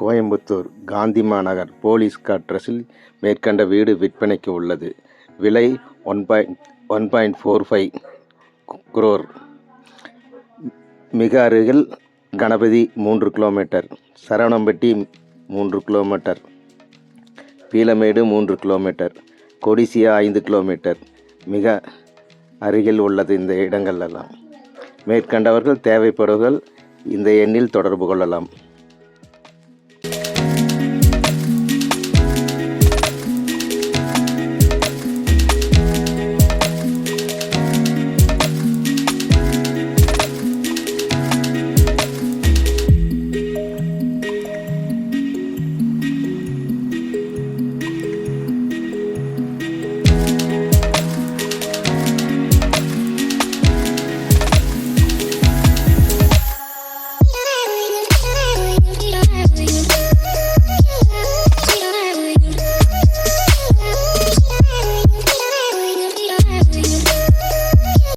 கோயம்புத்தூர் காந்தி மாநகர் போலீஸ் அட்ரஸில் மேற்கண்ட வீடு விற்பனைக்கு உள்ளது. விலை 1.45 crore. மிக அருகில் Ganapathy 3 kilometre, Saravanampatti 3 kilometre, Peelamedu 3 kilometre, Codissia 5 kilometre மிக அருகில் உள்ளது இந்த இடங்கள் எல்லாம். மேற்கண்டவர்கள் தேவைப்படுவர்கள் இந்த எண்ணில் தொடர்பு கொள்ளலாம்.